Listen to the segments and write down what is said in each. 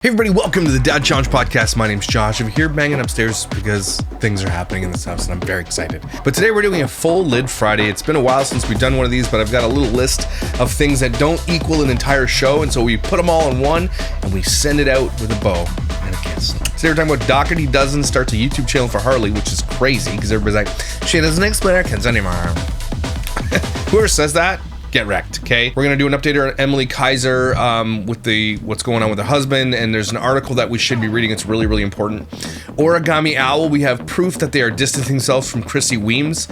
Hey everybody, welcome to the Dad Challenge Podcast. My name's Josh. I'm here banging upstairs because things are happening in this house and I'm very excited. But today we're doing a full lid Friday. It's been a while since we've done one of these, but I've got a little list of things that don't equal an entire show, and so we put them all in one and we send it out with a bow and a kiss. Today we're talking about Dougherty Dozen starts a YouTube channel for Harley, which is crazy because everybody's like, she doesn't explain her kids anymore. Whoever says that, get wrecked, okay? We're gonna do an update on Emily Kaiser with what's going on with her husband, and there's an article that we should be reading. It's really, really important. Origami Owl, we have proof that they are distancing themselves from Chrissy Williams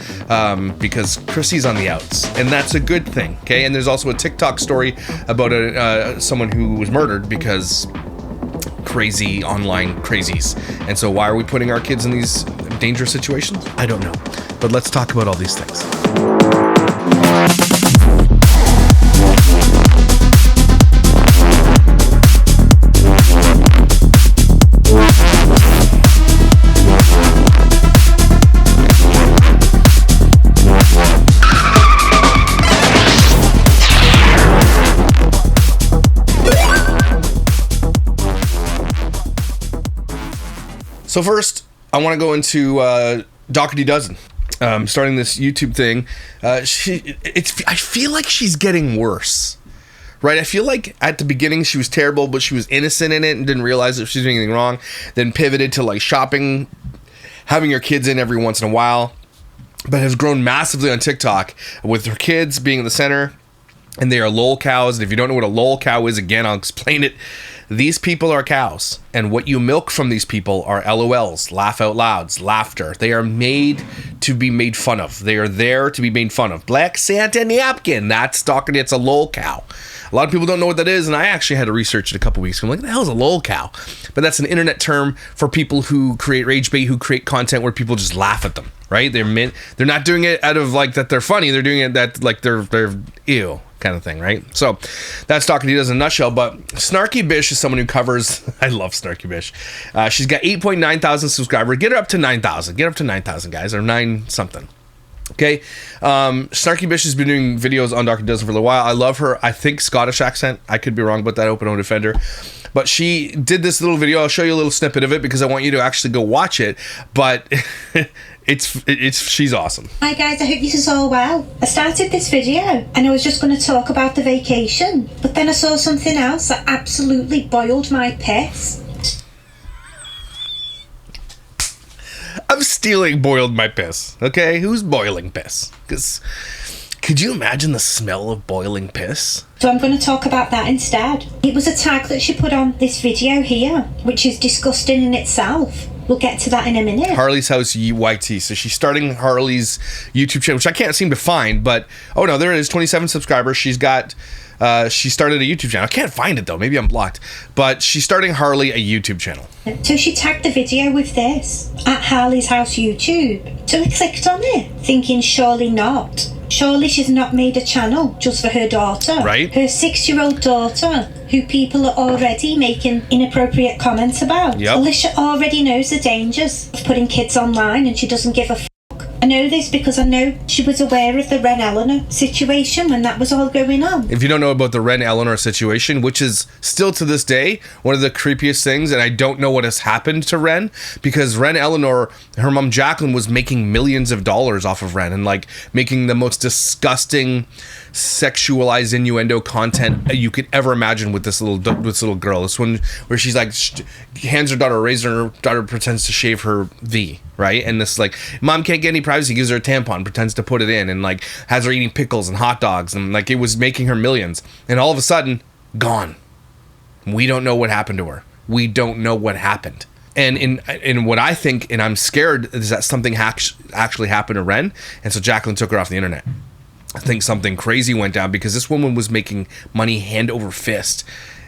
because Chrissy's on the outs, and that's a good thing, okay? And there's also a Tik Tok story about someone who was murdered because crazy online crazies. And so why are we putting our kids in these dangerous situations? I don't know, but let's talk about all these things. So first, I want to go into Dougherty Dozen. Starting this YouTube thing. I feel like she's getting worse, right? I feel like at the beginning she was terrible, but she was innocent in it and didn't realize if she was doing anything wrong. Then pivoted to like shopping, having her kids in every once in a while, but has grown massively on TikTok with her kids being in the center. And they are lol cows. And if you don't know what a lol cow is, again, I'll explain it. These people are cows. And what you milk from these people are LOLs, laugh out louds, laughter. They are made to be made fun of. They are there to be made fun of. Black Santa napkin. That's Dougherty. It's a lol cow. A lot of people don't know what that is. And I actually had to research it a couple weeks ago. I'm like, what the hell is a lol cow? But that's an internet term for people who create rage bait, who create content where people just laugh at them, right? They're not doing it out of like that they're funny. They're doing it that like they're ew kind of thing, right? So that's Dougherty Dozen in a nutshell. But Snarky Bish is someone who covers, I love Snarky Bish. She's got 8.9 thousand subscribers. Get her up to 9,000. Get up to 9,000, guys, or 9 something. Okay. Snarky Bish has been doing videos on Dougherty Dozen for a while. I love her, I think, Scottish accent. I could be wrong about that. I hope I don't offend her. But she did this little video. I'll show you a little snippet of it because I want you to actually go watch it. But she's awesome. Hi guys, I hope this is all well. I started this video and I was just going to talk about the vacation, but then I saw something else that absolutely boiled my piss. I'm stealing boiled my piss, okay? Who's boiling piss? Because could you imagine the smell of boiling piss? So I'm going to talk about that instead. It was a tag that she put on this video here, which is disgusting in itself. We'll get to that in a minute. Harley's House YT. So she's starting Harley's YouTube channel, which I can't seem to find, but oh no, there it is, 27 subscribers. She started a YouTube channel. I can't find it though. Maybe I'm blocked. But she's starting Harley a YouTube channel. So she tagged the video with this, at Harley's House YouTube. So we clicked on it, thinking surely not. Surely she's not made a channel just for her daughter. Right. Her 6-year-old daughter, who people are already making inappropriate comments about. Yep. Alicia already knows the dangers of putting kids online and she doesn't give a fuck. I know this because I know she was aware of the Ren Eleanor situation when that was all going on. If you don't know about the Ren Eleanor situation, which is still to this day one of the creepiest things, and I don't know what has happened to Ren, because Ren Eleanor, her mom Jacqueline, was making millions of dollars off of Ren and like making the most disgusting sexualized innuendo content you could ever imagine with this little girl. This one where she's like hands her daughter a razor and her daughter pretends to shave her V, right? And this like mom can't get any privacy, gives her a tampon, pretends to put it in, and like has her eating pickles and hot dogs, and like it was making her millions, and all of a sudden gone. We don't know what happened to her. We don't know what happened. And in what I think, and I'm scared, is that something actually happened to Ren, and so Jacqueline took her off the internet. I think something crazy went down because this woman was making money hand over fist.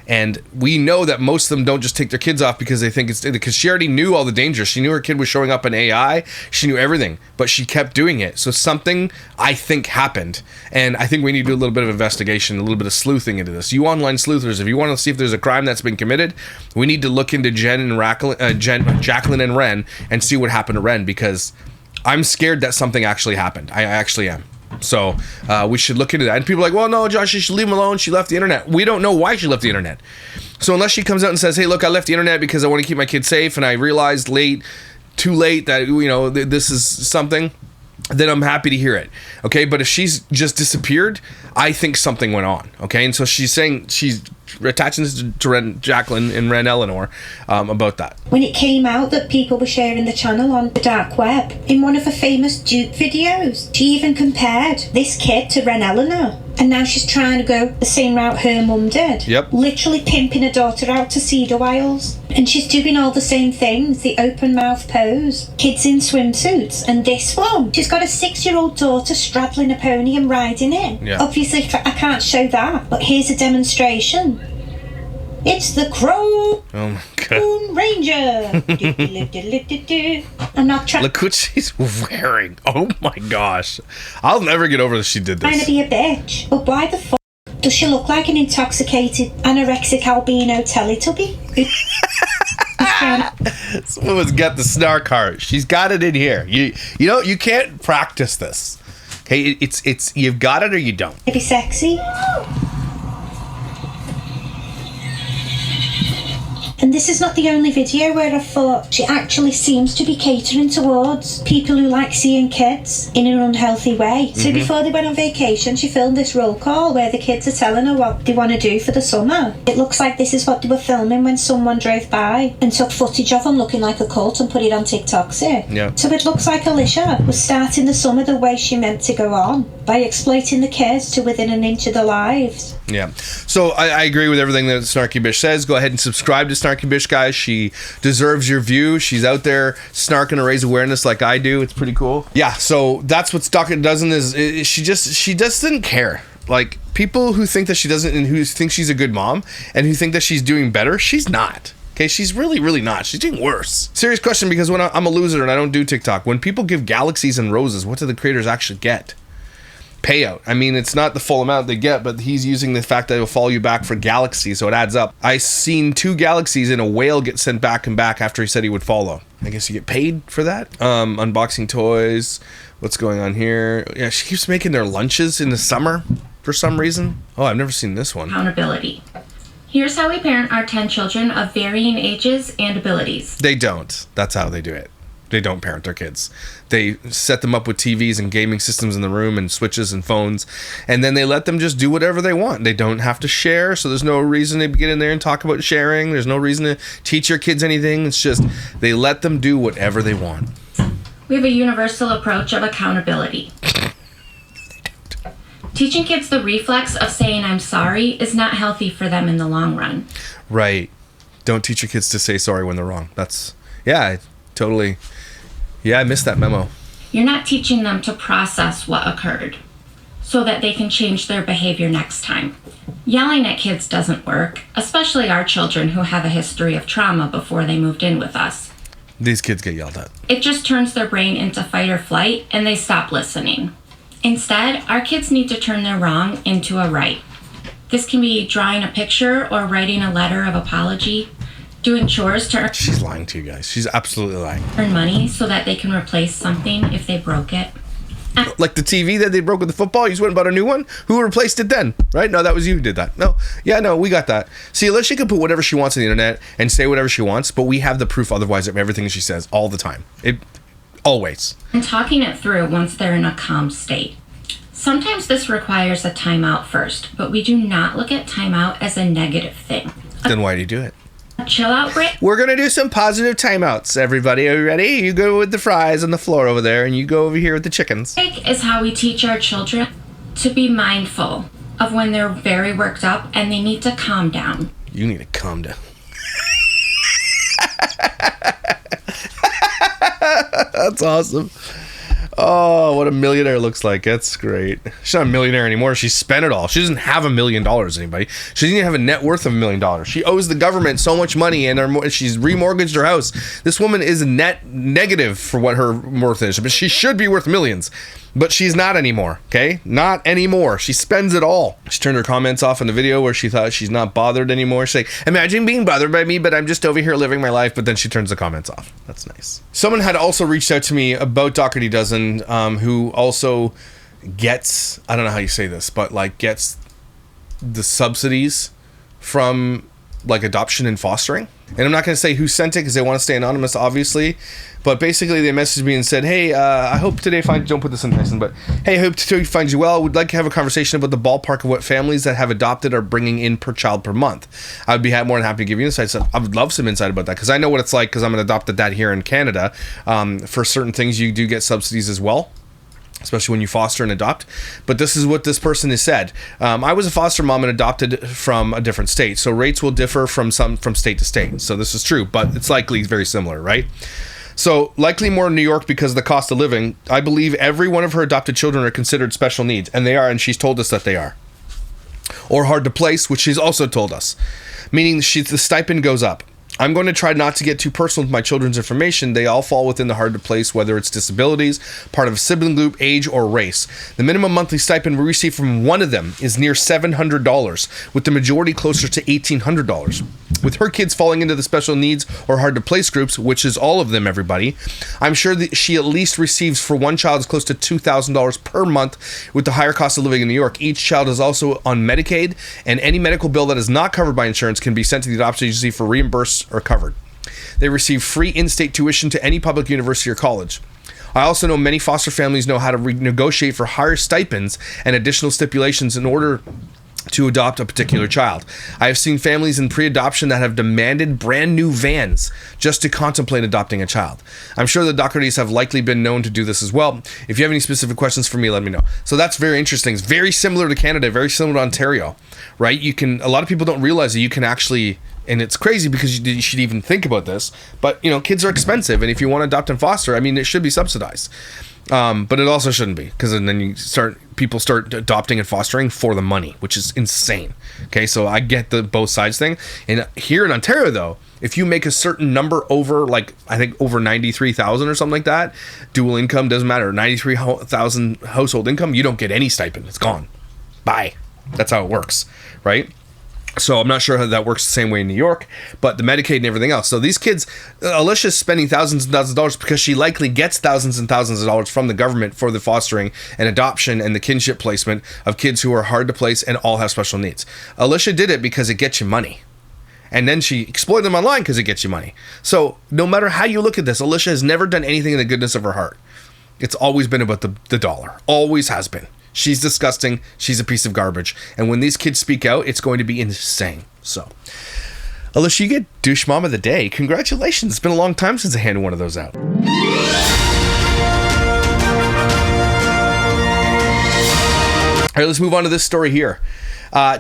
And we know that most of them don't just take their kids off because they think it's because she already knew all the dangers. She knew her kid was showing up in AI. She knew everything, but she kept doing it. So something, I think, happened. And I think we need to do a little bit of investigation, a little bit of sleuthing into this. You online sleuthers, if you want to see if there's a crime that's been committed, we need to look into Jacqueline and Ren and see what happened to Ren, because I'm scared that something actually happened. I actually am. So we should look into that. And people are like, well, no, Josh, you should leave him alone. She left the internet. We don't know why she left the internet. So unless she comes out and says, hey, look, I left the internet because I want to keep my kids safe, and I realized too late that, you know, this is something, then I'm happy to hear it. Okay, but if she's just disappeared, I think something went on. Okay, and so she's saying, she's attaching this to Jacqueline and Ren Eleanor about that. When it came out that people were sharing the channel on the dark web, in one of her famous dupe videos, she even compared this kid to Ren Eleanor. And now she's trying to go the same route her mum did. Yep. Literally pimping her daughter out to Cedar Wilds. And she's doing all the same things, the open mouth pose, kids in swimsuits, and this one. She's got a 6-year-old daughter straddling a pony and riding it. Yeah. Obviously, I can't show that, but here's a demonstration. It's the Crow Ranger. I'm not trying. Look what she's wearing. Oh my gosh. I'll never get over that she did Trying to this. be a bitch. But why the fuck does she look like an intoxicated anorexic albino Teletubby? This woman's got the snark heart. She's got it in here. You know, you can't practice this. Okay, it's you've got it or you don't. Maybe sexy. And this is not the only video where I thought she actually seems to be catering towards people who like seeing kids in an unhealthy way. So before they went on vacation, she filmed this roll call where the kids are telling her what they want to do for the summer. It looks like this is what they were filming when someone drove by and took footage of them looking like a cult and put it on TikTok. Yeah. So it looks like Alicia was starting the summer the way she meant to go on, by exploiting the kids to within an inch of their lives. Yeah. So I agree with everything that Snarky Bish says. Go ahead and subscribe to Snarky Bish, guys. She deserves your view. She's out there snarking to raise awareness like I do. It's pretty cool. Yeah. So that's what Dougherty Dozen is. She just doesn't care. Like, people who think that she doesn't, and who think she's a good mom, and who think that she's doing better, she's not. Okay, she's really, really not. She's doing worse. Serious question, because when I'm a loser and I don't do TikTok, when people give galaxies and roses, what do the creators actually get? Payout. I mean, it's not the full amount they get, but he's using the fact that it'll follow you back for galaxies, so it adds up. I seen 2 galaxies and a whale get sent back and back after he said he would follow. I guess you get paid for that. Unboxing toys. What's going on here? Yeah, she keeps making their lunches in the summer for some reason. Oh, I've never seen this one. Accountability. Here's how we parent our 10 children of varying ages and abilities. They don't. That's how they do it. They don't parent their kids. They set them up with TVs and gaming systems in the room and switches and phones, and then they let them just do whatever they want. They don't have to share, so there's no reason to get in there and talk about sharing. There's no reason to teach your kids anything. It's just they let them do whatever they want. We have a universal approach of accountability. Teaching kids the reflex of saying I'm sorry is not healthy for them in the long run. Right. Don't teach your kids to say sorry when they're wrong. That's, yeah, totally. Yeah, I missed that memo. You're not teaching them to process what occurred so that they can change their behavior next time. Yelling at kids doesn't work, especially our children who have a history of trauma before they moved in with us. These kids get yelled at. It just turns their brain into fight or flight and they stop listening. Instead, our kids need to turn their wrong into a right. This can be drawing a picture or writing a letter of apology, doing chores to earn. She's lying to you guys. She's absolutely lying. Earn money so that they can replace something if they broke it. Like the TV that they broke with the football, you just went and bought a new one? Who replaced it then? Right? No, that was you who did that. No. Yeah, no, we got that. See, Alicia can put whatever she wants on the internet and say whatever she wants, but we have the proof otherwise of everything she says all the time. Always. And talking it through once they're in a calm state. Sometimes this requires a timeout first, but we do not look at timeout as a negative thing. Then why do you do it? A chill out break. We're going to do some positive timeouts, everybody. Are you ready? You go with the fries on the floor over there, and you go over here with the chickens. Break is how we teach our children to be mindful of when they're very worked up and they need to calm down. You need to calm down. That's awesome. Oh, what a millionaire looks like. That's great. She's not a millionaire anymore. She spent it all. She doesn't have $1 million, anybody. She doesn't even have a net worth of $1 million. She owes the government so much money, and she's remortgaged her house. This woman is net negative for what her worth is. But she should be worth millions. But she's not anymore, okay? Not anymore. She spends it all. She turned her comments off in the video where she thought she's not bothered anymore. She's like, imagine being bothered by me, but I'm just over here living my life. But then she turns the comments off. That's nice. Someone had also reached out to me about Dougherty Dozen, who also gets, I don't know how you say this, but like gets the subsidies from like adoption and fostering. And I'm not going to say who sent it because they want to stay anonymous, obviously. But basically, they messaged me and said, "Hey, I hope today finds." Don't put this in Tyson, but hey, I hope today finds you well. Would like to have a conversation about the ballpark of what families that have adopted are bringing in per child per month. I would be more than happy to give you insight. So I would love some insight about that because I know what it's like because I'm an adopted dad here in Canada. For certain things, you do get subsidies as well, especially when you foster and adopt. But this is what this person has said. I was a foster mom and adopted from a different state, so rates will differ from state to state. So this is true, but it's likely very similar, right? So likely more in New York because of the cost of living. I believe every one of her adopted children are considered special needs, and they are, and she's told us that they are. Or hard to place, which she's also told us, meaning the stipend goes up. I'm going to try not to get too personal with my children's information. They all fall within the hard to place, whether it's disabilities, part of a sibling group, age, or race. The minimum monthly stipend we receive from one of them is near $700, with the majority closer to $1,800. With her kids falling into the special needs or hard to place groups, which is all of them, everybody, I'm sure that she at least receives for one child is close to $2,000 per month. With the higher cost of living in New York, each child is also on Medicaid, and any medical bill that is not covered by insurance can be sent to the adoption agency for reimbursement or covered. They receive free in-state tuition to any public university or college. I also know many foster families know how to negotiate for higher stipends and additional stipulations in order to adopt a particular child. I have seen families in pre-adoption that have demanded brand new vans just to contemplate adopting a child. I'm sure the Doughertys have likely been known to do this as well. If you have any specific questions for me, let me know. So that's very interesting. It's very similar to Canada, very similar to Ontario, right? A lot of people don't realize that you can actually, and it's crazy because you should even think about this, but kids are expensive, and if you want to adopt and foster, I mean, it should be subsidized. But it also shouldn't be, because then people start adopting and fostering for the money, which is insane. Okay, so I get the both sides thing. And here in Ontario, though, if you make a certain number over, like, I think over 93,000 or something like that, dual income, doesn't matter, 93,000 household income, you don't get any stipend. It's gone. Bye. That's how it works, right? So I'm not sure how that works the same way in New York, but the Medicaid and everything else. So these kids, Alicia's spending thousands and thousands of dollars because she likely gets thousands and thousands of dollars from the government for the fostering and adoption and the kinship placement of kids who are hard to place and all have special needs. Alicia did it because it gets you money. And then she exploited them online because it gets you money. So no matter how you look at this, Alicia has never done anything in the goodness of her heart. It's always been about the dollar. Always has been. She's disgusting. She's a piece of garbage. And when these kids speak out, it's going to be insane. So, Alicia, you get Douche Mom of the Day. Congratulations. It's been a long time since I handed one of those out. All right, let's move on to this story here.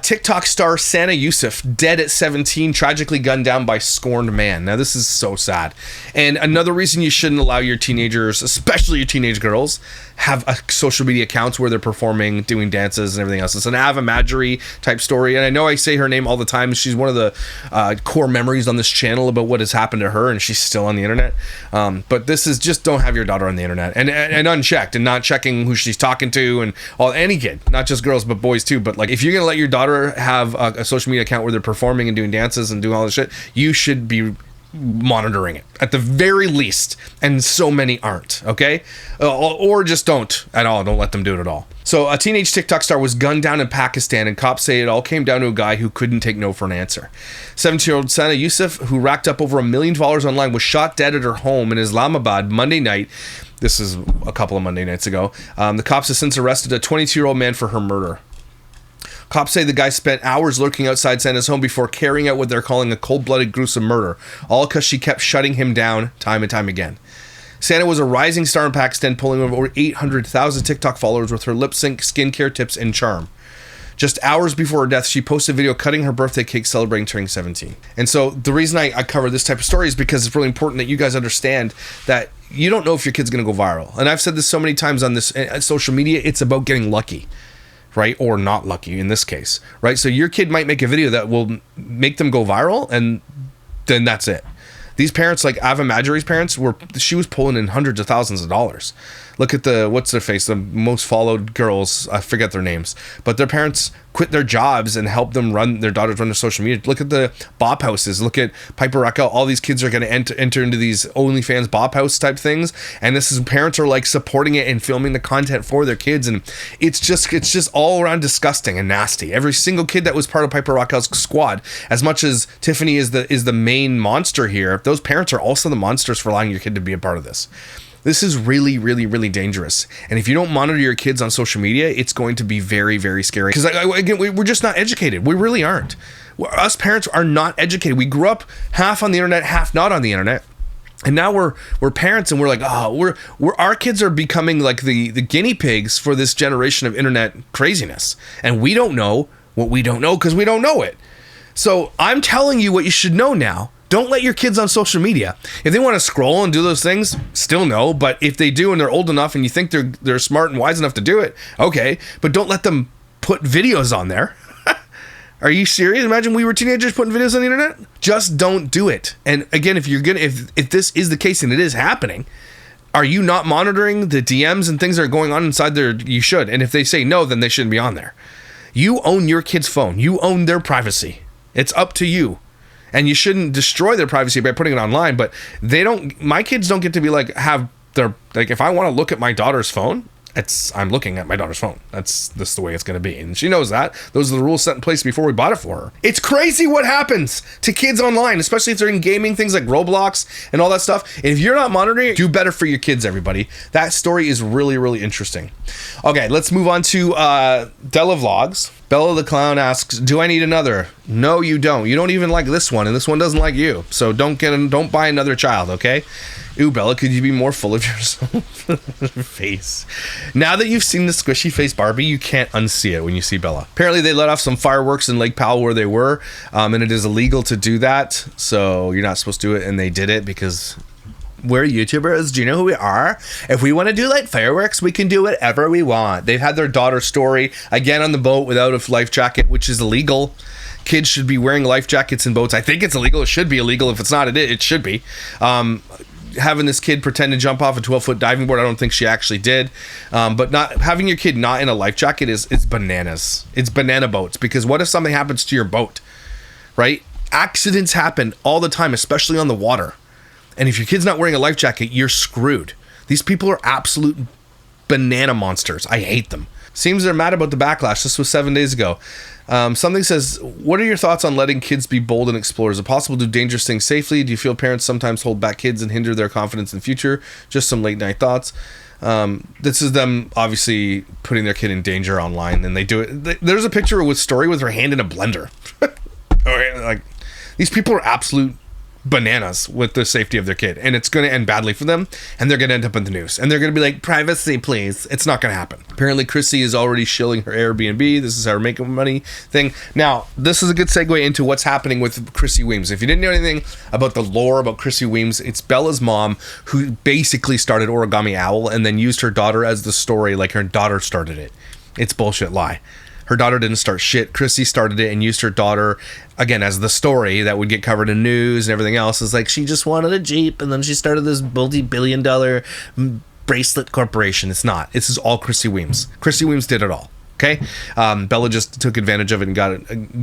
TikTok star Sana Yusuf, dead at 17, tragically gunned down by scorned man. Now, this is so sad. And another reason you shouldn't allow your teenagers, especially your teenage girls, have social media accounts where they're performing, doing dances and everything else. It's an Ava Madry type story. And I know I say her name all the time. She's one of the core memories on this channel about what has happened to her, and she's still on the internet. But this is just, don't have your daughter on the internet and unchecked, and not checking who she's talking to, and any kid, not just girls, but boys too. But like, if you're going to let your daughter have a social media account where they're performing and doing dances and doing all this shit, you should be monitoring it at the very least, and so many aren't, okay? Or just don't at all. Don't let them do it at all. So a teenage TikTok star was gunned down in Pakistan, and cops say it all came down to a guy who couldn't take no for an answer. 17-year-old Sana Yusuf, who racked up over $1 million online, was shot dead at her home in Islamabad Monday night. This is a couple of Monday nights ago. The cops have since arrested a 22-year-old man for her murder. Cops say the guy spent hours lurking outside Sana's home before carrying out what they're calling a cold-blooded, gruesome murder, all because she kept shutting him down time and time again. Sana was a rising star in Pakistan, pulling over 800,000 TikTok followers with her lip-sync, skincare tips, and charm. Just hours before her death, she posted a video cutting her birthday cake celebrating turning 17. And so the reason I cover this type of story is because it's really important that you guys understand that you don't know if your kid's going to go viral. And I've said this so many times on this social media, it's about getting lucky. Right? Or not lucky in this case, right? So your kid might make a video that will make them go viral, and then that's it. These parents, like Ava Madjuri's parents, she was pulling in hundreds of thousands of dollars. Look at what's their face, the most followed girls, I forget their names, but their parents quit their jobs and helped them their daughters run their social media. Look at the bop houses. Look at Piper Raquel. All these kids are going to enter into these OnlyFans bop house type things, and parents are like supporting it and filming the content for their kids, and it's just all around disgusting and nasty. Every single kid that was part of Piper Raquel's squad, as much as Tiffany is the main monster here, those parents are also the monsters for allowing your kid to be a part of this. This is really, really, really dangerous. And if you don't monitor your kids on social media, it's going to be very, very scary. Because, again, we're just not educated. We really aren't. Us parents are not educated. We grew up half on the internet, half not on the internet. And now we're parents, and we're like, our kids are becoming like the guinea pigs for this generation of internet craziness. And we don't know what we don't know because we don't know it. So I'm telling you what you should know now. Don't let your kids on social media. If they want to scroll and do those things, still no. But if they do and they're old enough and you think they're smart and wise enough to do it, okay. But don't let them put videos on there. Are you serious? Imagine we were teenagers putting videos on the internet. Just don't do it. And again, if this is the case and it is happening, are you not monitoring the DMs and things that are going on inside there? You should. And if they say no, then they shouldn't be on there. You own your kid's phone. You own their privacy. It's up to you. And you shouldn't destroy their privacy by putting it online, but my kids don't get to be like, if I want to look at my daughter's phone, I'm looking at my daughter's phone. That's the way it's going to be. And she knows that. Those are the rules set in place before we bought it for her. It's crazy what happens to kids online, especially if they're in gaming, things like Roblox and all that stuff. And if you're not monitoring it, do better for your kids, everybody. That story is really, really interesting. Okay, let's move on to Della Vlogs. Bella the Clown asks, do I need another? No, you don't. You don't even like this one, and this one doesn't like you. So don't buy another child, okay? Ooh, Bella, could you be more full of yourself? Face. Now that you've seen the squishy face Barbie, you can't unsee it when you see Bella. Apparently, they let off some fireworks in Lake Powell where they were, and it is illegal to do that. So you're not supposed to do it, and they did it because we're YouTubers. Do you know who we are? If we want to do like fireworks, we can do whatever we want. They've had their daughter's story again on the boat without a life jacket, which is illegal. Kids should be wearing life jackets in boats. I think it's illegal. It should be illegal. If it's not, it should be. Having this kid pretend to jump off a 12-foot diving board, I don't think she actually did. But not having your kid not in a life jacket is bananas. It's banana boats, because what if something happens to your boat, right? Accidents happen all the time, especially on the water. And if your kid's not wearing a life jacket, you're screwed. These people are absolute banana monsters. I hate them. Seems they're mad about the backlash. This was 7 days ago. Something says, what are your thoughts on letting kids be bold and explore? Is it possible to do dangerous things safely? Do you feel parents sometimes hold back kids and hinder their confidence in the future? Just some late night thoughts. This is them obviously putting their kid in danger online, and they do it. There's a picture with Story with her hand in a blender. Like, these people are absolute bananas with the safety of their kid, and it's going to end badly for them, and they're going to end up in the news, and they're going to be like, privacy please. It's not going to happen. Apparently Chrissy is already shilling her Airbnb. This is how we're making money thing. Now this is a good segue into what's happening with Chrissy Williams. If you didn't know anything about the lore about Chrissy Williams, it's Bella's mom who basically started Origami Owl and then used her daughter as the story, like her daughter started it. It's bullshit lie. Her daughter didn't start shit. Chrissy started it and used her daughter, again, as the story that would get covered in news and everything else. It's like she just wanted a Jeep, and then she started this multi-billion-dollar bracelet corporation. It's not. This is all Chrissy Williams. Chrissy Williams did it all. Okay, Bella just took advantage of it and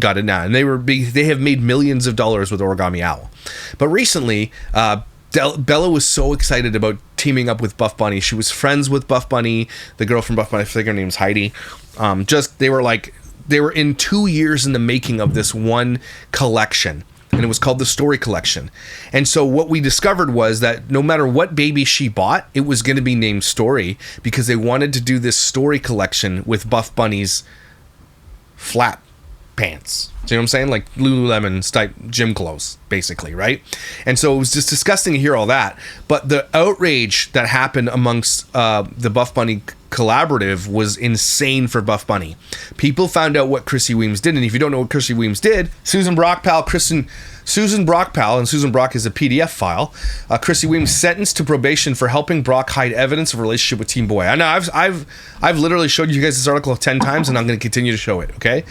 got it now, and they have made millions of dollars with Origami Owl. But recently, Bella was so excited about teaming up with Buff Bunny. She was friends with Buff Bunny, the girl from Buff Bunny. I think her name's Heidi. They were in 2 years in the making of this one collection, and it was called the Story Collection. And so what we discovered was that no matter what baby she bought, it was going to be named Story, because they wanted to do this Story Collection with Buff Bunny's flat pants. Do you know what I'm saying? Like Lululemon type gym clothes, basically, right? And so it was just disgusting to hear all that. But the outrage that happened amongst the Buff Bunny collaborative was insane for Buff Bunny. People found out what Chrissy Williams did, and if you don't know what Chrissy Williams did, Susan Brockpal, and Susan Brock is a PDF file. Chrissy Williams sentenced to probation for helping Brock hide evidence of a relationship with Teen Boy. I know I've literally showed you guys this article 10 times, and I'm going to continue to show it. Okay.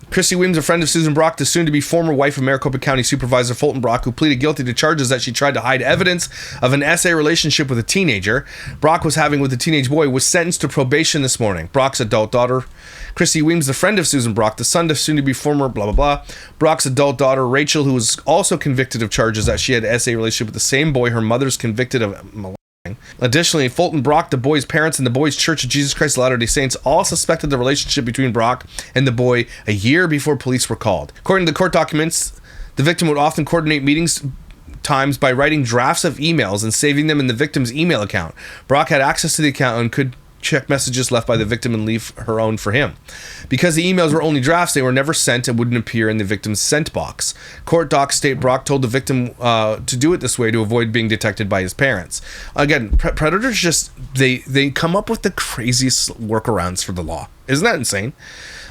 Chrissy Williams, a friend of Susan Brock, the soon-to-be former wife of Maricopa County Supervisor Fulton Brock, who pleaded guilty to charges that she tried to hide evidence of an SA relationship with a teenager Brock was having with a teenage boy, was sentenced to probation this morning. Brock's adult daughter, Chrissy Williams, the friend of Susan Brock, the son of soon-to-be former blah, blah, blah, Brock's adult daughter, Rachel, who was also convicted of charges that she had an SA relationship with the same boy her mother's convicted of molesting. Additionally, Fulton Brock, the boy's parents, and the boy's Church of Jesus Christ of Latter-day Saints all suspected the relationship between Brock and the boy a year before police were called. According to the court documents, the victim would often coordinate meetings times by writing drafts of emails and saving them in the victim's email account. Brock had access to the account and could check messages left by the victim and leave her own for him. Because the emails were only drafts, they were never sent and wouldn't appear in the victim's sent box. Court docs state Brock told the victim to do it this way to avoid being detected by his parents. Again, predators just, they come up with the craziest workarounds for the law. Isn't that insane?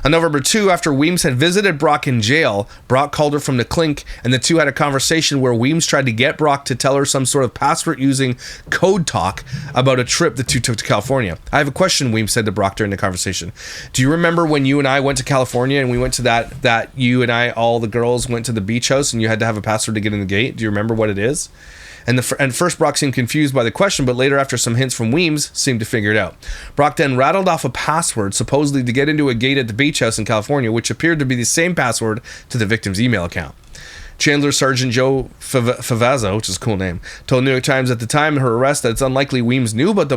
On November 2, after Weems had visited Brock in jail, Brock called her from the clink, and the two had a conversation where Weems tried to get Brock to tell her some sort of password-using code talk about a trip the two took to California. I have a question, Weems said to Brock during the conversation. Do you remember when you and I went to California and we went to that you and I, all the girls, went to the beach house and you had to have a password to get in the gate? Do you remember what it is? And first Brock seemed confused by the question, but later, after some hints from Weems, seemed to figure it out. Brock then rattled off a password, supposedly to get into a gate at the beach house in California, which appeared to be the same password to the victim's email account. Chandler Sergeant Joe Favazzo, which is a cool name, told New York Times at the time of her arrest that it's unlikely Weems knew about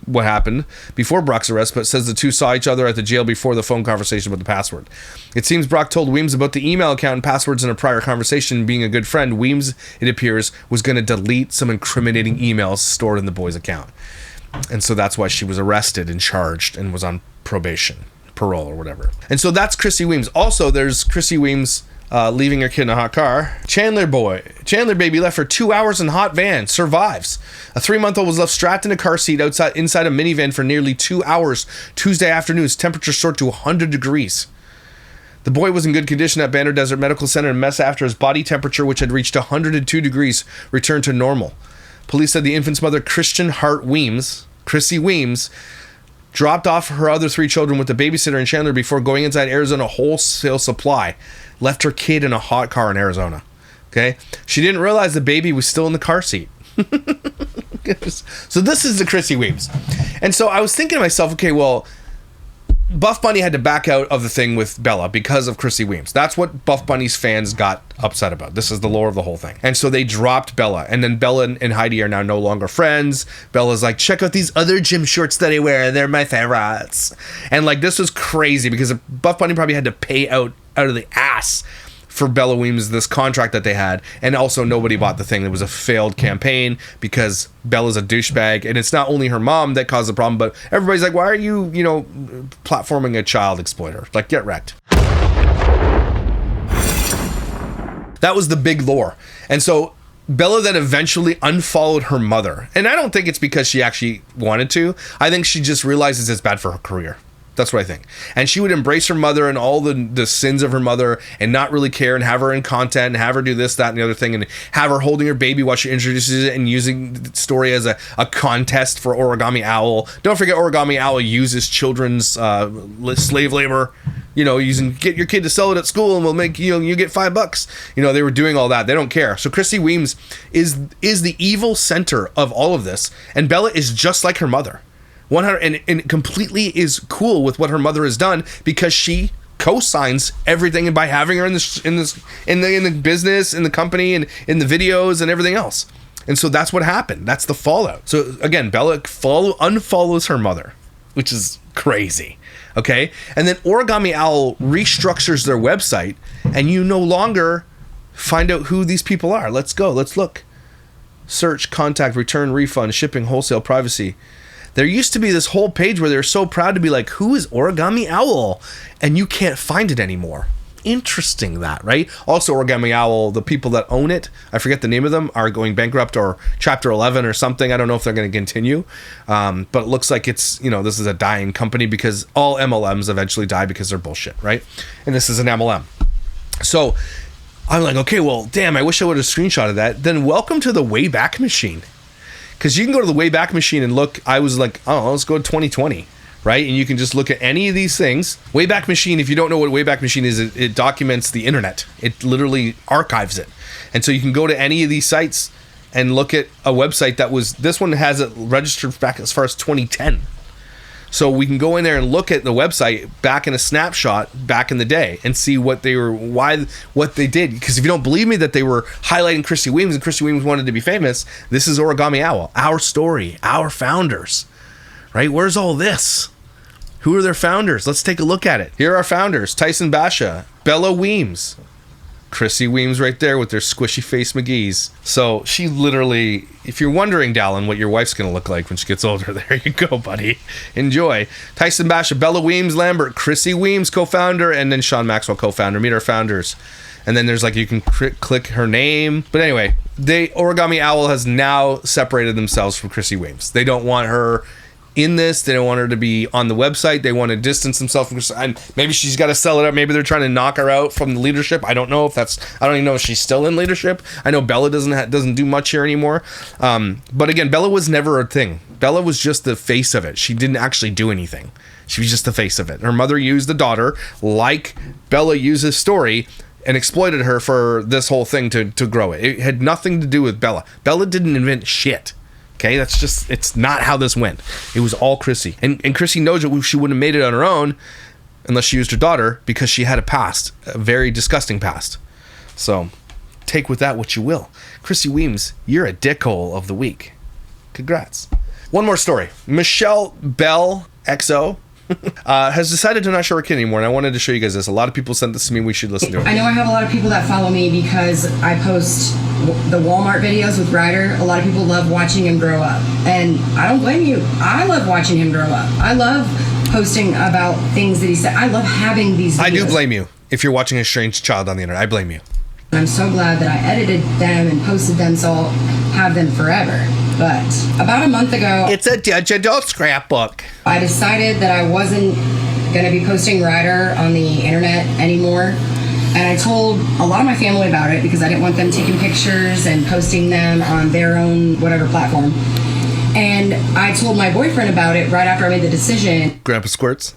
what happened before Brock's arrest, but says the two saw each other at the jail before the phone conversation about the password. It seems Brock told Weems about the email account and passwords in a prior conversation. Being a good friend, Weems, it appears, was going to delete some incriminating emails stored in the boy's account. And so that's why she was arrested and charged and was on parole or whatever. And so that's Chrissy Williams. Also, there's Chrissy Williams leaving her kid in a hot car. Chandler baby left for 2 hours in hot van, survives. A 3-month-old was left strapped in a car seat inside a minivan for nearly 2 hours Tuesday afternoon. Temperature soared to 100 degrees. The boy was in good condition at Barbour Desert Medical Center and mess after his body temperature, which had reached 102 degrees, returned to normal. Police said the infant's mother, Chrissy Weems, dropped off her other 3 children with the babysitter in Chandler before going inside Arizona Wholesale Supply. Left her kid in a hot car in Arizona. Okay? She didn't realize the baby was still in the car seat. So this is the Chrissy Williams. And so I was thinking to myself, okay, well, Buff Bunny had to back out of the thing with Bella because of Chrissy Williams. That's what Buff Bunny's fans got upset about. This is the lore of the whole thing. And so they dropped Bella. And then Bella and Heidi are now no longer friends. Bella's like, check out these other gym shorts that I wear. They're my favorites. And like, this was crazy because Buff Bunny probably had to pay out of the ass for Bella Weems, this contract that they had, and also nobody bought the thing. It was a failed campaign because Bella's a douchebag, and it's not only her mom that caused the problem, but everybody's like, why are you, platforming a child exploiter? Like, get wrecked. That was the big lore. And so Bella then eventually unfollowed her mother. And I don't think it's because she actually wanted to. I think she just realizes it's bad for her career. That's what I think. And she would embrace her mother and all the sins of her mother and not really care and have her in content and have her do this, that, and the other thing and have her holding her baby while she introduces it and using the story as a contest for Origami Owl. Don't forget Origami Owl uses children's slave labor, using get your kid to sell it at school and we'll make, you get $5. They were doing all that. They don't care. So Chrissy Williams is the evil center of all of this. And Bella is just like her mother. 100 and completely is cool with what her mother has done because she co-signs everything, and by having her in the business, in the company, and in the videos and everything else. And so that's what happened. That's the fallout. So again, Bella unfollows her mother, which is crazy. Okay, and then Origami Owl restructures their website, and you no longer find out who these people are. Let's go. Let's look. Search, contact, return, refund, shipping, wholesale, privacy. There used to be this whole page where they're so proud to be like, who is Origami Owl? And you can't find it anymore. Interesting that, right? Also, Origami Owl, the people that own it, I forget the name of them, are going bankrupt or Chapter 11 or something. I don't know if they're going to continue. But it looks like it's, this is a dying company because all MLMs eventually die because they're bullshit, right? And this is an MLM. So I'm like, okay, well, damn, I wish I would have screenshotted that. Then welcome to the Wayback Machine. Because you can go to the Wayback Machine and look. I was like, oh, let's go to 2020, right? And you can just look at any of these things. Wayback Machine, if you don't know what Wayback Machine is, it documents the internet. It literally archives it. And so you can go to any of these sites and look at a website that was, this one has it registered back as far as 2010. So we can go in there and look at the website back in a snapshot back in the day and see what they did. Because if you don't believe me that they were highlighting Chrissy Williams and Chrissy Williams wanted to be famous, this is Origami Owl, our story, our founders, right? Where's all this? Who are their founders? Let's take a look at it. Here are our founders: Tyson Basha, Bella Weems, Chrissy Williams right there with their squishy face McGee's. So she literally, if you're wondering, Dallin, what your wife's going to look like when she gets older, there you go, buddy. Enjoy. Tyson Basha, Bella Weems Lambert, Chrissy Williams, co-founder, and then Sean Maxwell, co-founder. Meet our founders. And then there's like, you can click her name. But anyway, Origami Owl has now separated themselves from Chrissy Williams. They don't want her in this. They don't want her to be on the website. They want to distance themselves from, and maybe she's got to sell it up. Maybe they're trying to knock her out from the leadership. I don't know if that's, I don't even know if she's still in leadership. I know Bella doesn't do much here anymore. But again, Bella was never a thing. Bella was just the face of it. She didn't actually do anything. She was just the face of it. Her mother used the daughter, like Bella used his story, and exploited her for this whole thing to grow it. It had nothing to do with Bella. Bella didn't invent shit. Okay, that's just, it's not how this went. It was all Chrissy. And Chrissy knows that she wouldn't have made it on her own unless she used her daughter, because she had a past, a very disgusting past. So take with that what you will. Chrissy Williams, you're a dickhole of the week. Congrats. One more story. Michelle Bell XO has decided to not show her kid anymore, and I wanted to show you guys this. A lot of people sent this to me. We should listen to it. I know I have a lot of people that follow me because I post the Walmart videos with Ryder. A lot of people love watching him grow up, and I don't blame you. I love watching him grow up. I love posting about things that he said. I love having these videos. I do blame you if you're watching a strange child on the internet. I blame you. I'm so glad that I edited them and posted them so I'll have them forever. But about a month ago, it's a digital scrapbook. I decided that I wasn't going to be posting Ryder on the internet anymore. And I told a lot of my family about it because I didn't want them taking pictures and posting them on their own whatever platform. And I told my boyfriend about it right after I made the decision. Grandpa Squirts?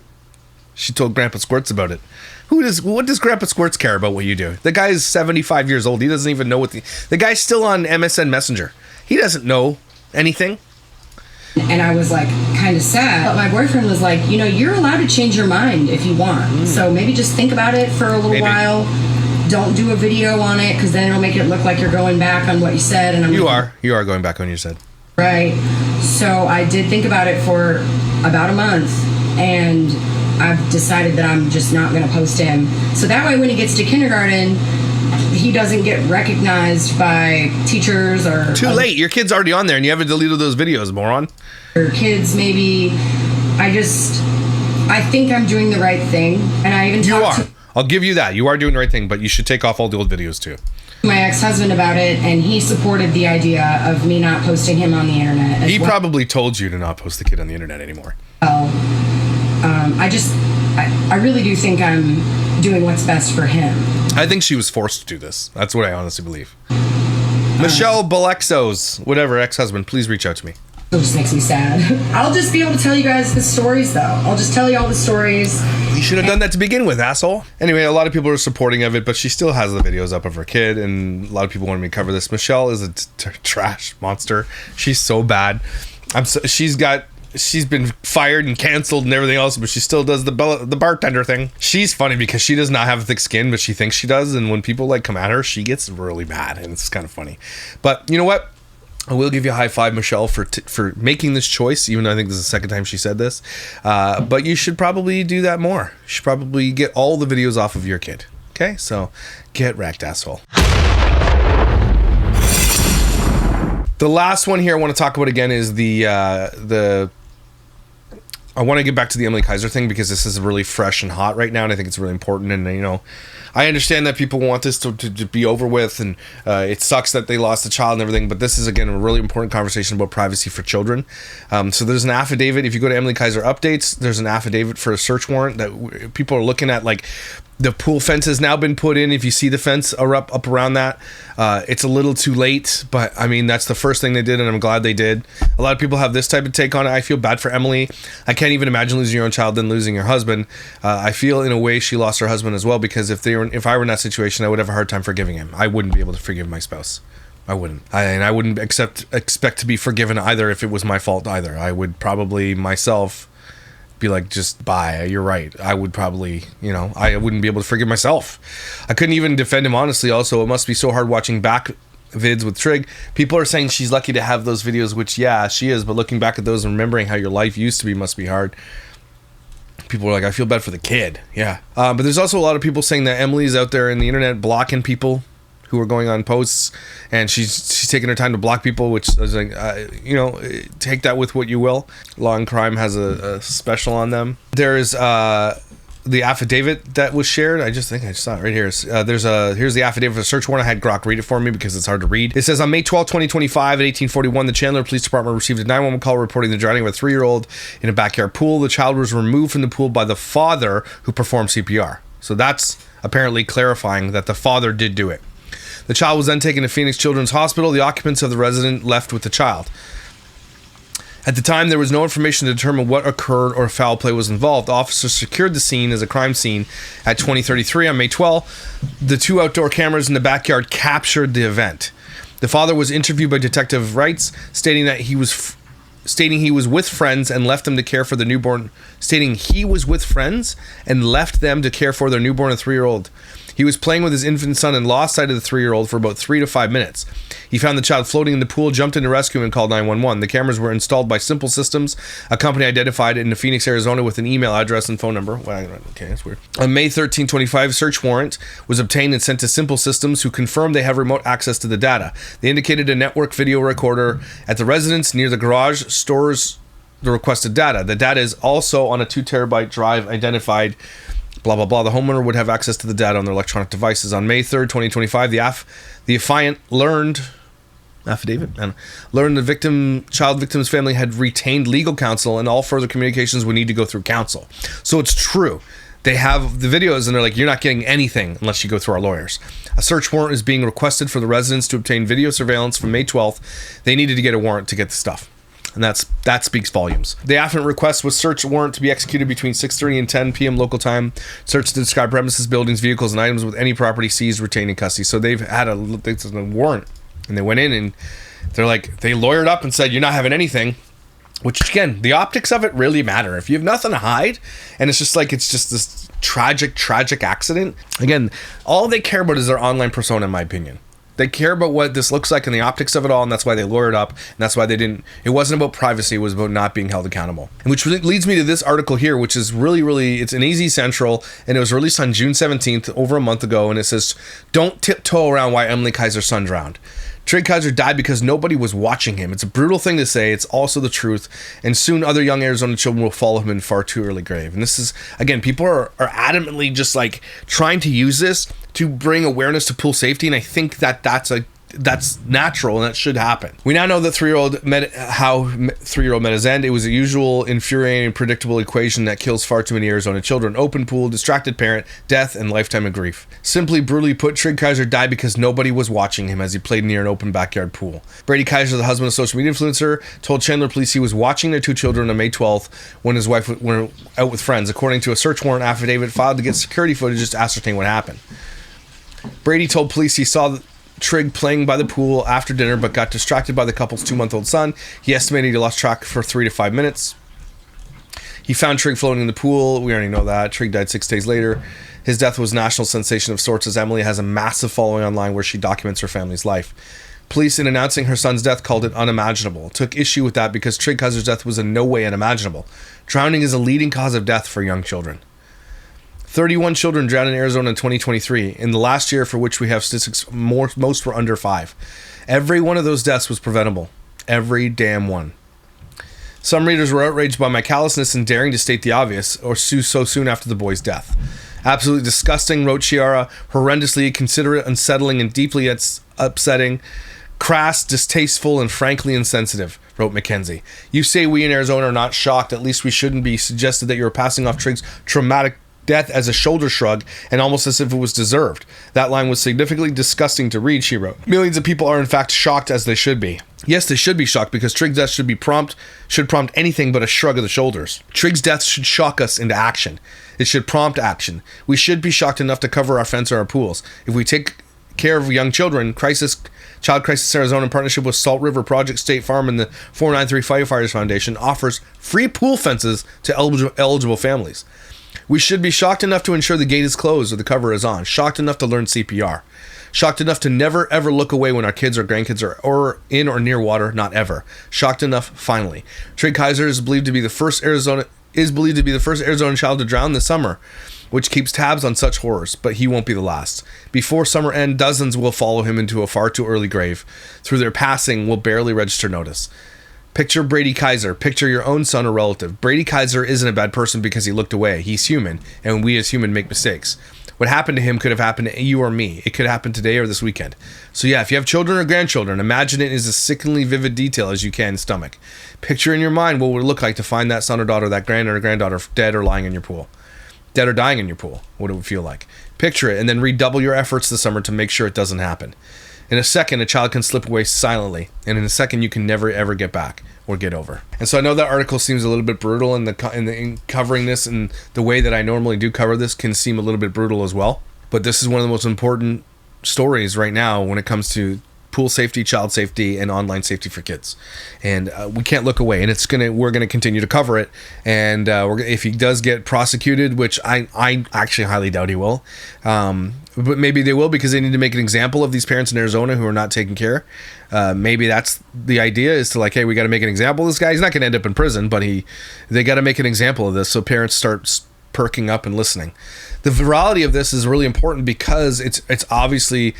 She told Grandpa Squirts about it. What does Grandpa Squirts care about what you do? The guy's 75 years old. He doesn't even know what the guy's still on MSN Messenger. He doesn't know anything. And I was like kind of sad. But my boyfriend was like, you're allowed to change your mind if you want. So maybe just think about it for a little while. Don't do a video on it because then it'll make it look like you're going back on what you said. And you are going back on what you said. Right. So I did think about it for about a month, and I've decided that I'm just not going to post him. So that way when he gets to kindergarten, he doesn't get recognized by teachers or... Too late. Your kid's already on there and you haven't deleted those videos, moron. Or kids, maybe. I think I'm doing the right thing. And I even talked to... I'll give you that. You are doing the right thing, but you should take off all the old videos too. My ex-husband about it, and he supported the idea of me not posting him on the internet. He probably told you to not post the kid on the internet anymore. I really do think I'm doing what's best for him. I think she was forced to do this. That's what I honestly believe. Michelle Balexo's, whatever, ex-husband, please reach out to me. It just makes me sad. I'll just be able to tell you guys the stories, though. I'll just tell you all the stories. You should have done that to begin with, asshole. Anyway, a lot of people are supporting of it, but she still has the videos up of her kid, and a lot of people wanted me to cover this. Michelle is a trash monster. She's so bad. She's been fired and canceled and everything else, but she still does the bartender thing. She's funny because she does not have thick skin, but she thinks she does, and when people come at her, she gets really mad, and it's kind of funny. But you know what? I will give you a high five, Michelle, for making this choice, even though I think this is the second time she said this. But you should probably do that more. You should probably get all the videos off of your kid. Okay? So, get wrecked, asshole. The last one here I want to talk about again is I want to get back to the Emily Kaiser thing because this is really fresh and hot right now, and I think it's really important. And I understand that people want this to be over with, and it sucks that they lost a child and everything. But this is again a really important conversation about privacy for children. So there's an affidavit. If you go to Emily Kaiser updates, there's an affidavit for a search warrant that people are looking at. The pool fence has now been put in. If you see the fence up around that, it's a little too late, but I mean, that's the first thing they did, and I'm glad they did. A lot of people have this type of take on it. I feel bad for Emily. I can't even imagine losing your own child than losing your husband. I feel in a way she lost her husband as well, because if I were in that situation, I would have a hard time forgiving him. I wouldn't be able to forgive my spouse. I wouldn't. I wouldn't expect to be forgiven either if it was my fault either. I would probably myself be like, just bye, you're right. I would probably, I wouldn't be able to forgive myself. I couldn't even defend him honestly. Also, it must be so hard watching back vids with Trig. People are saying she's lucky to have those videos, which yeah, she is, but looking back at those and remembering how your life used to be must be hard. People are like, I feel bad for the kid. Yeah. But there's also a lot of people saying that Emily's out there in the internet blocking people who are going on posts, and she's taking her time to block people, which is like, take that with what you will. Law and Crime has a special on them. There's the affidavit that was shared. I saw it right here. Here's the affidavit for the search warrant. I had Grok read it for me because it's hard to read. It says, on May 12, 2025 at 1841, the Chandler Police Department received a 911 call reporting the drowning of a 3-year-old in a backyard pool. The child was removed from the pool by the father who performed CPR. So that's apparently clarifying that the father did do it. The child was then taken to Phoenix Children's Hospital. The occupants of the residence left with the child. At the time, there was no information to determine what occurred or foul play was involved. Officers secured the scene as a crime scene at 2033 on May 12. The 2 outdoor cameras in the backyard captured the event. The father was interviewed by Detective Wrights, stating he was with friends and left them to care for the newborn. Stating he was with friends and left them to care for their newborn and 3-year-old. He was playing with his infant son and lost sight of the 3-year-old for about 3 to 5 minutes. He found the child floating in the pool, jumped in to rescue him, and called 911. The cameras were installed by Simple Systems, a company identified in Phoenix, Arizona, with an email address and phone number. Okay, that's weird. On May 13, 2025, a search warrant was obtained and sent to Simple Systems, who confirmed they have remote access to the data. They indicated a network video recorder at the residence near the garage stores the requested data. The data is also on a 2 terabyte drive identified. Blah, blah, blah. The homeowner would have access to the data on their electronic devices. On May 3rd, 2025, the affiant learned the child victim's family had retained legal counsel, and all further communications would need to go through counsel. So it's true. They have the videos, and they're like, you're not getting anything unless you go through our lawyers. A search warrant is being requested for the residents to obtain video surveillance from May 12th. They needed to get a warrant to get the stuff. And that speaks volumes. The affiant request was search warrant to be executed between 6:30 and 10 p.m. local time. Search to describe premises, buildings, vehicles, and items with any property seized, retained in custody. So they've had a warrant, and they went in and they're like, they lawyered up and said, you're not having anything. Which again, the optics of it really matter. If you have nothing to hide, and it's just this tragic accident. Again, all they care about is their online persona, in my opinion. They care about what this looks like and the optics of it all, and that's why they lawyered up, and that's why it wasn't about privacy, it was about not being held accountable. And which leads me to this article here, which is really, it's an AZ Central, and it was released on June 17th, over a month ago, and it says, don't tiptoe around why Emily Kaiser's son drowned. Trig Kaiser died because nobody was watching him. It's a brutal thing to say. It's also the truth. And soon other young Arizona children will follow him in far too early grave. And this is, again, people are adamantly just like trying to use this to bring awareness to pool safety. And I think that's natural and that should happen. We now know that 3-year-old met his end. It was a usual, infuriating, predictable equation that kills far too many Arizona children. Open pool, distracted parent, death, and lifetime of grief. Simply, brutally put, Trig Kaiser died because nobody was watching him as he played near an open backyard pool. Brady Kaiser, the husband of social media influencer, told Chandler police he was watching their 2 children on May 12th when his wife went out with friends, according to a search warrant affidavit filed to get security footage to ascertain what happened. Brady told police he saw Trig playing by the pool after dinner, but got distracted by the couple's 2-month-old son. He estimated he lost track for 3 to 5 minutes. He found Trig floating in the pool. We already know that. Trig died 6 days later. His death was a national sensation of sorts, as Emily has a massive following online where she documents her family's life. Police, in announcing her son's death, called it unimaginable. Took issue with that because Trig Kaiser's death was in no way unimaginable. Drowning is a leading cause of death for young children. 31 children drowned in Arizona in 2023. In the last year for which we have statistics, most were under 5. Every one of those deaths was preventable. Every damn one. Some readers were outraged by my callousness in daring to state the obvious, or so soon after the boy's death. Absolutely disgusting, wrote Chiara. Horrendously inconsiderate, unsettling, and deeply upsetting. Crass, distasteful, and frankly insensitive, wrote Mackenzie. You say we in Arizona are not shocked. At least we shouldn't be. Suggested that you are passing off Trig's traumatic death as a shoulder shrug and almost as if it was deserved. That line was significantly disgusting to read, she wrote. Millions of people are in fact shocked, as they should be. Yes, they should be shocked, because Trigg's death should prompt anything but a shrug of the shoulders. Trigg's death should shock us into action. It should prompt action. We should be shocked enough to cover our fence or our pools. If we take care of young children, Child Crisis Arizona, in partnership with Salt River Project, State Farm, and the 493 Firefighters Foundation, offers free pool fences to eligible families. We should be shocked enough to ensure the gate is closed or the cover is on. Shocked enough to learn CPR. Shocked enough to never ever look away when our kids or grandkids are in or near water. Not ever. Shocked enough, finally. Trig Kaiser is believed to be the first Arizona child to drown this summer, which keeps tabs on such horrors, but he won't be the last. Before summer end, dozens will follow him into a far too early grave. Through their passing, will barely register notice. Picture Brady Kaiser. Picture your own son or relative. Brady Kaiser isn't a bad person because he looked away. He's human, and we as human make mistakes. What happened to him could have happened to you or me. It could happen today or this weekend. So yeah, if you have children or grandchildren, imagine it as a sickeningly vivid detail as you can stomach. Picture in your mind what it would look like to find that son or daughter, that grand or granddaughter dead or lying in your pool. Dead or dying in your pool, what it would feel like. Picture it and then redouble your efforts this summer to make sure it doesn't happen. In a second, a child can slip away silently, and in a second, you can never ever get back or get over. And so I know that article seems a little bit brutal, and in covering this and the way that I normally do cover this can seem a little bit brutal as well. But this is one of the most important stories right now when it comes to pool safety, child safety, and online safety for kids. And we can't look away, and we're gonna continue to cover it. And if he does get prosecuted, which I actually highly doubt he will, but maybe they will, because they need to make an example of these parents in Arizona who are not taking care. Maybe that's the idea, is to hey, we got to make an example of this guy. He's not going to end up in prison, but they got to make an example of this so parents start perking up and listening. The virality of this is really important because it's obviously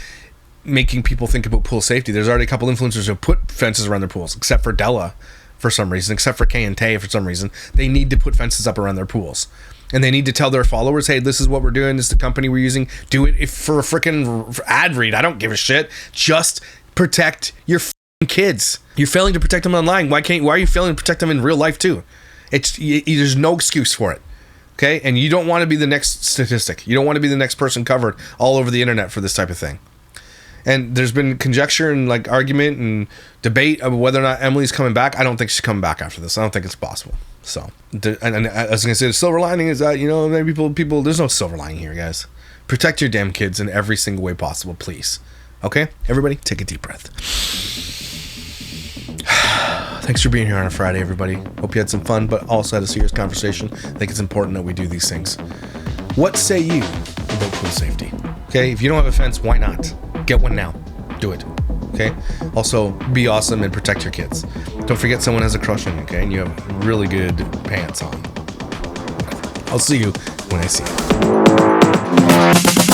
making people think about pool safety. There's already a couple influencers who put fences around their pools, except for Della for some reason, except for Kay and Tay for some reason. They need to put fences up around their pools. And they need to tell their followers, hey, this is what we're doing. This is the company we're using. Do it for a freaking ad read. I don't give a shit. Just protect your kids. You're failing to protect them online. Why are you failing to protect them in real life too? There's no excuse for it. Okay? And you don't want to be the next statistic. You don't want to be the next person covered all over the internet for this type of thing. And there's been conjecture and argument and debate about whether or not Emily's coming back. I don't think she's coming back after this. I don't think it's possible. So, and I was gonna say the silver lining is that maybe people. There's no silver lining here, guys. Protect your damn kids in every single way possible, please. Okay, everybody, take a deep breath. Thanks for being here on a Friday, everybody. Hope you had some fun, but also had a serious conversation. I think it's important that we do these things. What say you about pool safety? Okay, if you don't have a fence, why not? Get one now. Do it. Okay? Also, be awesome and protect your kids. Don't forget someone has a crush on you, okay? And you have really good pants on. I'll see you when I see you.